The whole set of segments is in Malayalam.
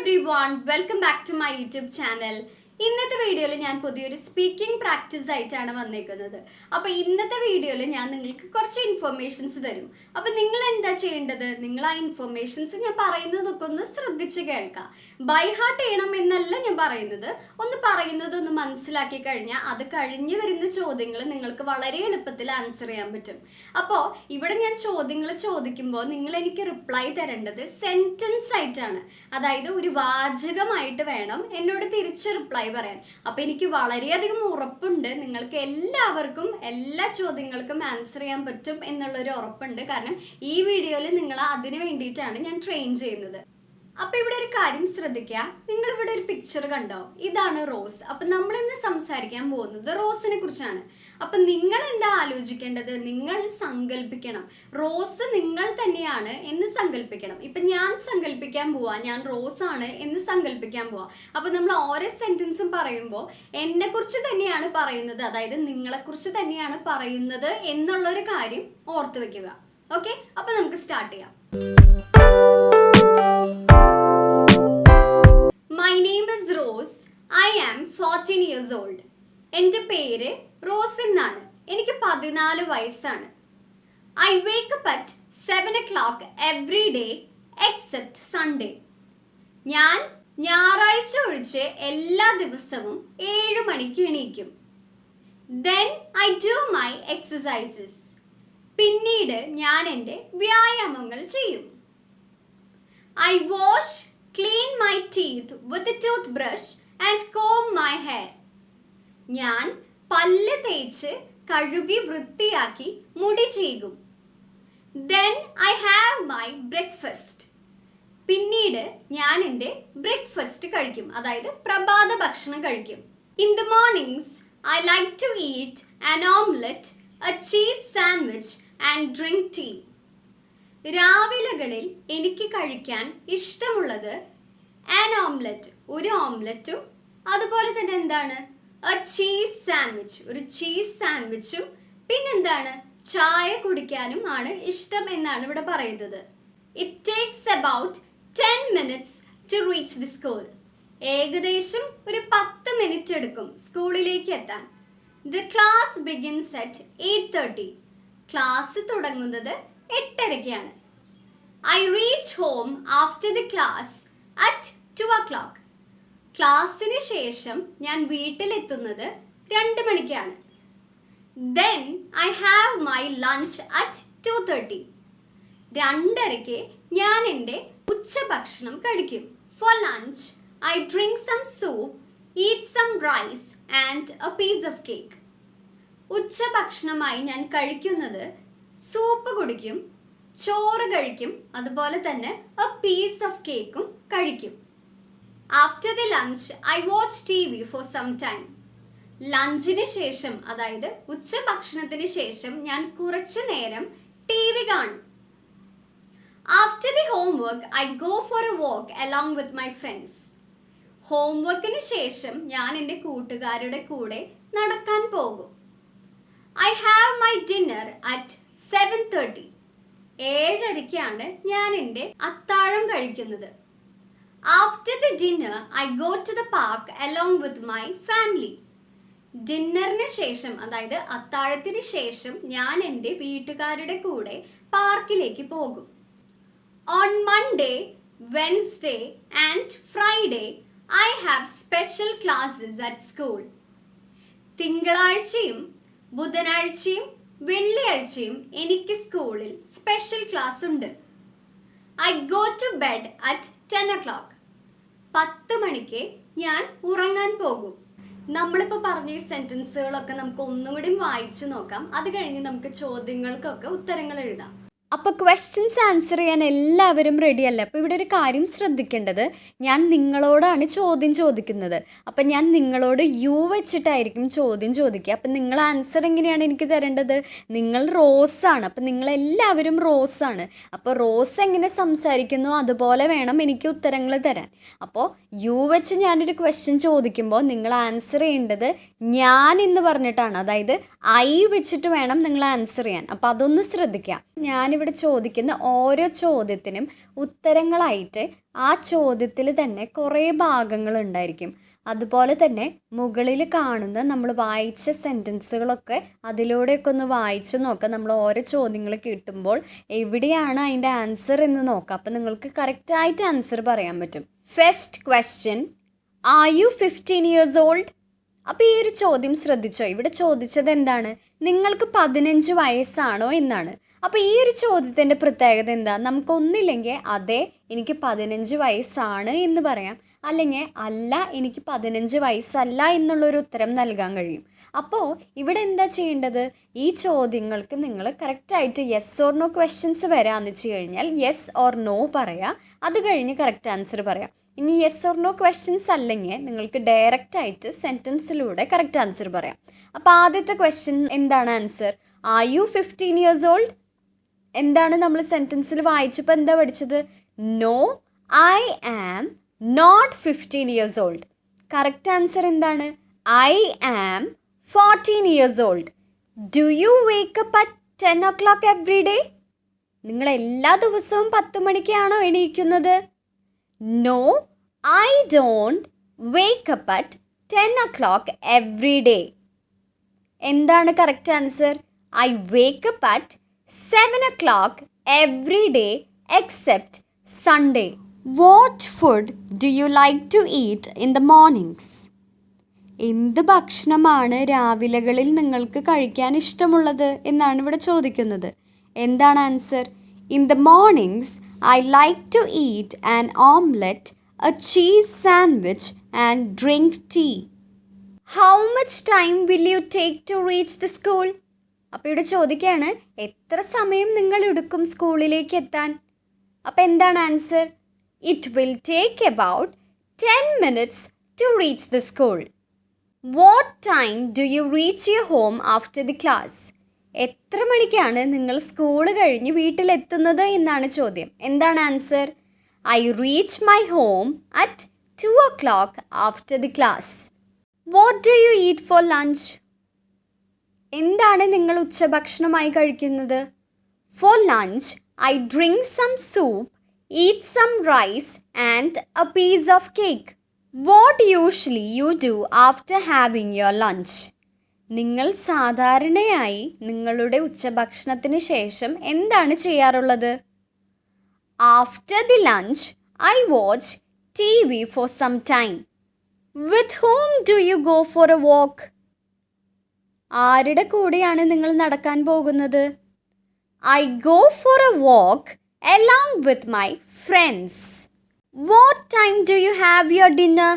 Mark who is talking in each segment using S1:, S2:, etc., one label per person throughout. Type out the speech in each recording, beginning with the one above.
S1: everyone, welcome back to my YouTube channel. ഇന്നത്തെ വീഡിയോയിൽ ഞാൻ പുതിയൊരു സ്പീക്കിംഗ് പ്രാക്ടീസ് ആയിട്ടാണ് വന്നേക്കുന്നത്. അപ്പോൾ ഇന്നത്തെ വീഡിയോയിൽ ഞാൻ നിങ്ങൾക്ക് കുറച്ച് ഇൻഫർമേഷൻസ് തരും. അപ്പോൾ നിങ്ങൾ എന്താ ചെയ്യേണ്ടത്? നിങ്ങൾ ആ ഇൻഫർമേഷൻസ് ഞാൻ പറയുന്നതൊക്കെ ഒന്ന് ശ്രദ്ധിച്ച് കേൾക്കുക. ബൈ ഹാർട്ട് ചെയ്യണം എന്നല്ല ഞാൻ പറയുന്നത്. ഒന്ന് മനസ്സിലാക്കി കഴിഞ്ഞാൽ അത് കഴിഞ്ഞ് വരുന്ന ചോദ്യങ്ങൾ നിങ്ങൾക്ക് വളരെ എളുപ്പത്തിൽ ആൻസർ ചെയ്യാൻ പറ്റും. അപ്പോൾ ഇവിടെ ഞാൻ ചോദ്യങ്ങൾ ചോദിക്കുമ്പോൾ നിങ്ങൾ എനിക്ക് റിപ്ലൈ തരേണ്ടത് സെൻറ്റൻസ് ആയിട്ടാണ്. അതായത് ഒരു വാചകമായിട്ട് വേണം എന്നോട് തിരിച്ച് റിപ്ലൈ പറയാൻ. അപ്പോൾ എനിക്ക് വളരെയധികം ഉറപ്പുണ്ട് നിങ്ങൾക്ക് എല്ലാവർക്കും എല്ലാ ചോദ്യങ്ങൾക്കും ആൻസർ ചെയ്യാൻ പറ്റും എന്നുള്ളൊരു ഉറപ്പുണ്ട്. കാരണം ഈ വീഡിയോയിൽ നിങ്ങൾ അതിന് വേണ്ടിയിട്ടാണ് ഞാൻ ട്രെയിൻ ചെയ്യുന്നത്. അപ്പോൾ ഇവിടെ ഒരു കാര്യം ശ്രദ്ധിക്കുക. നിങ്ങളിവിടെ ഒരു പിക്ചർ കണ്ടോ? ഇതാണ് റോസ്. അപ്പം നമ്മളിന്ന് സംസാരിക്കാൻ പോകുന്നത് റോസിനെ കുറിച്ചാണ്. അപ്പം നിങ്ങൾ എന്താ ആലോചിക്കേണ്ടത്? നിങ്ങൾ സങ്കല്പിക്കണം, റോസ് നിങ്ങൾ തന്നെയാണ് എന്ന് സങ്കല്പിക്കണം. ഇപ്പം ഞാൻ സങ്കല്പിക്കാൻ പോവാ, ഞാൻ റോസാണ് എന്ന് സങ്കല്പിക്കാൻ പോവാ. അപ്പം നമ്മൾ ഓരോ സെൻറ്റൻസും പറയുമ്പോൾ എന്നെക്കുറിച്ച് തന്നെയാണ് പറയുന്നത്, അതായത് നിങ്ങളെക്കുറിച്ച് തന്നെയാണ് പറയുന്നത് എന്നുള്ളൊരു കാര്യം ഓർത്ത് വെക്കുക. ഓക്കെ, അപ്പം നമുക്ക് സ്റ്റാർട്ട് ചെയ്യാം. My name is Rose. I am 14 years old. എൻ്റെ പേര് റോസ് എന്നാണ്. എനിക്ക് 14 വയസ്സാണ്. I wake up at 7 o'clock every day except Sunday. ഞാൻ ഞായറാഴ്ച ഒഴിച്ച് എല്ലാ ദിവസവും 7 മണിക്ക് എണീക്കും. Then I do my exercises. പിന്നീട് ഞാൻ എൻ്റെ വ്യായാമങ്ങൾ ചെയ്യും. I wash, clean my teeth with a toothbrush and comb my hair. ഞാൻ പല്ല് തേച്ച് കഴുകി വൃത്തിയാക്കി മുടി ചീകും. Then I have my breakfast. പിന്നീട് ഞാൻ എൻ്റെ ബ്രേക്ക്ഫാസ്റ്റ് കഴിക്കും, അതായത് പ്രഭാത ഭക്ഷണം കഴിക്കും. In the mornings I like to eat an omelette, a cheese sandwich and drink tea. രാവിലകളിൽ എനിക്ക് കഴിക്കാൻ ഇഷ്ടമുള്ളത് ആൻ ഓംലെറ്റ്, ഒരു ഓംലെറ്റും അതുപോലെ തന്നെ എന്താണ് എ ചീസ് സാൻഡ്വിച്ച്, ഒരു ചീസ് സാൻഡ്വിച്ചും പിന്നെന്താണ് ചായ കുടിക്കാനും ആണ് ഇഷ്ടം എന്നാണ് ഇവിടെ പറയുന്നത്. It takes about 10 minutes to reach the school. ഏകദേശം ഒരു 10 മിനിറ്റ് എടുക്കും സ്കൂളിലേക്ക് എത്താൻ. The class begins at 8:30. Class തുടങ്ങുന്നത് 8:30-ക്കാണ്. I reach home after the class at 2 o'clock. ക്ലാസ്സിന് ശേഷം ഞാൻ വീട്ടിലെത്തുന്നത് 2 മണിക്കാണ്. Then I have my lunch at 2:30. 2:30-ക്ക് ഞാൻ എൻ്റെ ഉച്ചഭക്ഷണം കഴിക്കും. For lunch I drink some soup, eat some rice and a piece of cake. ഉച്ചഭക്ഷണമായി ഞാൻ കഴിക്കുന്നത് സൂപ്പ് കുടിക്കും, ചോറ് കഴിക്കും, അതുപോലെ തന്നെ എ പീസ് ഓഫ് കേക്കും കഴിക്കും. After the lunch I watch TV for some time. ലഞ്ചിന് ശേഷം, അതായത് ഉച്ചഭക്ഷണത്തിന് ശേഷം ഞാൻ കുറച്ചു നേരം TV കാണും. After the homework I go for a walk along with my friends. ഹോംവർക്കിന് ശേഷം ഞാൻ എൻ്റെ കൂട്ടുകാരുടെ കൂടെ നടക്കാൻ പോകും. I have my dinner at 7:30. 7:30-ക്കാണ് ഞാൻ എൻ്റെ അത്താഴം കഴിക്കുന്നത്. After the dinner I go to the park along with my family. ഡിന്നറിന് ശേഷം, അതായത് അത്താഴത്തിന് ശേഷം ഞാൻ എൻ്റെ വീട്ടുകാരുടെ കൂടെ പാർക്കിലേക്ക് പോകും. On Monday, Wednesday and Friday I have special classes at school. തിങ്കളാഴ്ചയും ബുധനാഴ്ചയും വെള്ളിയാഴ്ചയും എനിക്ക് സ്കൂളിൽ സ്പെഷ്യൽ ക്ലാസ് ഉണ്ട്. I go to bed at 10 o'clock. 10 മണിക്ക് ഞാൻ ഉറങ്ങാൻ പോകും. നമ്മളിപ്പോൾ പറഞ്ഞ ഈ സെൻറ്റൻസുകളൊക്കെ നമുക്ക് ഒന്നുകൂടി വായിച്ചു നോക്കാം. അത് കഴിഞ്ഞ് നമുക്ക് ചോദ്യങ്ങൾക്കൊക്കെ ഉത്തരങ്ങൾ എഴുതാം. അപ്പോൾ ക്വസ്റ്റ്യൻസ് ആൻസർ ചെയ്യാൻ എല്ലാവരും റെഡിയല്ലേ? അപ്പോൾ ഇവിടെ ഒരു കാര്യം ശ്രദ്ധിക്കേണ്ടത്, ഞാൻ നിങ്ങളോടാണ് ചോദ്യം ചോദിക്കുന്നത്. അപ്പം ഞാൻ നിങ്ങളോട് യു വെച്ചിട്ടായിരിക്കും ചോദ്യം ചോദിക്കുക. അപ്പം നിങ്ങൾ ആൻസർ എങ്ങനെയാണ് എനിക്ക് തരേണ്ടത്? നിങ്ങൾ റോസാണ്, അപ്പം നിങ്ങളെല്ലാവരും റോസാണ്. അപ്പോൾ റോസ് എങ്ങനെ സംസാരിക്കുന്നു അതുപോലെ വേണം എനിക്ക് ഉത്തരങ്ങൾ തരാൻ. അപ്പോൾ യു വെച്ച് ഞാനൊരു ക്വസ്റ്റ്യൻ ചോദിക്കുമ്പോൾ നിങ്ങൾ ആൻസർ ചെയ്യേണ്ടത് ഞാൻ എന്ന് പറഞ്ഞിട്ടാണ്, അതായത് ഐ വെച്ചിട്ട് വേണം നിങ്ങൾ ആൻസർ ചെയ്യാൻ. അപ്പോൾ അതൊന്ന് ശ്രദ്ധിക്കാം. ഞാൻ ഞാനിവിടെ ചോദിക്കുന്ന ഓരോ ചോദ്യത്തിനും ഉത്തരങ്ങളായിട്ട് ആ ചോദ്യത്തിൽ തന്നെ കുറേ ഭാഗങ്ങൾ ഉണ്ടായിരിക്കും. അതുപോലെ തന്നെ മുകളിൽ കാണുന്ന നമ്മൾ വായിച്ച സെൻറ്റൻസുകളൊക്കെ അതിലൂടെയൊക്കെ ഒന്ന് വായിച്ച് നോക്കാം. നമ്മൾ ഓരോ ചോദ്യങ്ങൾ കിട്ടുമ്പോൾ എവിടെയാണ് അതിൻ്റെ ആൻസർ എന്ന് നോക്കാം. അപ്പോൾ നിങ്ങൾക്ക് കറക്റ്റായിട്ട് ആൻസർ പറയാൻ പറ്റും. First question, R you 15 years old? അപ്പോൾ ഈ ഒരു ചോദ്യം ശ്രദ്ധിച്ചോ. ഇവിടെ ചോദിച്ചത് എന്താണ്? നിങ്ങൾക്ക് 15 വയസ്സാണോ എന്നാണ്. അപ്പോൾ ഈ ഒരു ചോദ്യത്തിൻ്റെ പ്രത്യേകത എന്താ? നമുക്കൊന്നില്ലെങ്കിൽ അതെ എനിക്ക് 15 വയസ്സാണ് എന്ന് പറയാം, അല്ലെങ്കിൽ അല്ല എനിക്ക് 15 വയസ്സല്ല എന്നുള്ളൊരു ഉത്തരം നൽകാൻ കഴിയും. അപ്പോൾ ഇവിടെ എന്താ ചെയ്യേണ്ടത്? ഈ ചോദ്യങ്ങൾക്ക് നിങ്ങൾ കറക്റ്റായിട്ട് യെസ് ഓർ നോ ക്വസ്റ്റ്യൻസ് വരാമെന്ന് വെച്ച് കഴിഞ്ഞാൽ യെസ് ഓർ നോ പറയാം, അത് കഴിഞ്ഞ് കറക്റ്റ് ആൻസർ പറയാം. ഇനി യെസ് ഓർ നോ ക്വസ്റ്റ്യൻസ് അല്ലെങ്കിൽ നിങ്ങൾക്ക് ഡയറക്റ്റായിട്ട് സെൻറ്റൻസിലൂടെ കറക്റ്റ് ആൻസർ പറയാം. അപ്പോൾ ആദ്യത്തെ ക്വസ്റ്റ്യൻ എന്താണ് answer? Are you 15 years old? എന്താണ് നമ്മൾ സെൻറ്റൻസിൽ വായിച്ചപ്പോൾ എന്താ പഠിച്ചത്? No, I am not 15 years old. Correct answer എന്താണ്? I am 14 years old. Do you wake up at 10 o'clock every day? നിങ്ങൾ എല്ലാ ദിവസവും 10 മണിക്കാണോ എണീക്കുന്നത്? No, I don't wake up at 10 o'clock every day. എന്താണ് correct answer? I wake up at 7 o'clock every day except Sunday. What food do you like to eat in the mornings? എന്ത് ഭക്ഷണമാണ് രാവിലകളിൽ നിങ്ങൾക്ക് കഴിക്കാൻ ഇഷ്ടമുള്ളത് എന്നാണ് ഇവിടെ ചോദിക്കുന്നത്. എന്താണ് answer? In the mornings, I like to eat an omelette, a cheese sandwich and drink tea. How much time will you take to reach the school? അപ്പോൾ ഇവിടെ ചോദിക്കുകയാണ് എത്ര സമയം നിങ്ങൾ എടുക്കും സ്കൂളിലേക്ക് എത്താൻ? അപ്പോൾ എന്താണ് answer? It will take about 10 minutes to reach the school. What time do you reach your home after the class? എത്ര മണിക്കാണ് നിങ്ങൾ സ്കൂൾ കഴിഞ്ഞ് വീട്ടിലെത്തുന്നത് എന്നാണ് ചോദ്യം. എന്താണ് answer? I reach my home at 2 o'clock after the class. What do you eat for lunch? എന്താണ് നിങ്ങൾ ഉച്ചഭക്ഷണമായി കഴിക്കുന്നത്? For lunch I drink some soup, eat some rice and a piece of cake. What usually you do after having your lunch? നിങ്ങൾ സാധാരണയായി നിങ്ങളുടെ ഉച്ചഭക്ഷണത്തിന് ശേഷം എന്താണ് ചെയ്യാറുള്ളത്? After the lunch I watch TV for some time. With whom do you go for a വാക്ക്? ആരുടെ കൂടെയാണ് നിങ്ങൾ നടക്കാൻ പോകുന്നത്? I go for a walk along with my friends. What time do you have your dinner?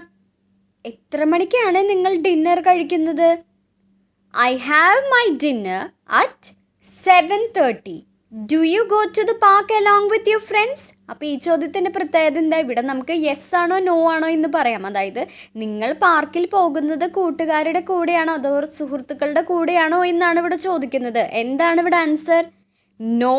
S1: എത്ര മണിക്കാണ് നിങ്ങൾ ഡിന്നർ കഴിക്കുന്നത്? I have my dinner at 7:30. Do you go to the park along with your friends? അപ്പോൾ ഈ ചോദ്യത്തിൻ്റെ പ്രത്യേകത എന്താ? ഇവിടെ നമുക്ക് യെസ് ആണോ നോ ആണോ എന്ന് പറയാം. അതായത് നിങ്ങൾ പാർക്കിൽ പോകുന്നത് കൂട്ടുകാരുടെ കൂടെയാണോ അതോ സുഹൃത്തുക്കളുടെ കൂടെയാണോ എന്നാണ് ഇവിടെ ചോദിക്കുന്നത്. എന്താണ് ഇവിടെ answer? No,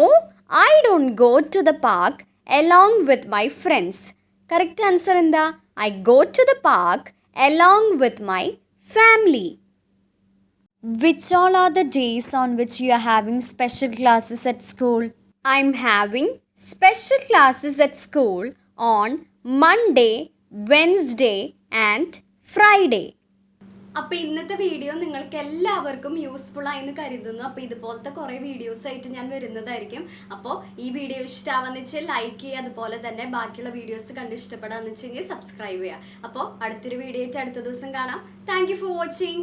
S1: I don't go to the park along with my friends. Correct answer എന്താ? I go to the park along with my family. Which all are the days on which you are having special classes at school? I'm having special classes at school on Monday, Wednesday and Friday. അപ്പോൾ ഇന്നത്തെ വീഡിയോ നിങ്ങൾക്ക് എല്ലാവർക്കും യൂസ്ഫുൾ ആയെന്ന് കരുതുന്നു. അപ്പോൾ ഇതുപോലത്തെ കുറേ വീഡിയോസ് ആയിട്ട് ഞാൻ വരുന്നതായിരിക്കും. അപ്പോൾ ഈ വീഡിയോ ഇഷ്ടമാണെന്ന് വെച്ചാൽ ലൈക്ക് ചെയ്യുക, അതുപോലെ തന്നെ ബാക്കിയുള്ള വീഡിയോസ് കണ്ട് ഇഷ്ടപ്പെടാമെന്ന് വെച്ചെങ്കിൽ സബ്സ്ക്രൈബ് ചെയ്യുക. അപ്പോൾ അടുത്തൊരു വീഡിയോ ആയിട്ട് അടുത്ത ദിവസം കാണാം. Thank you for watching.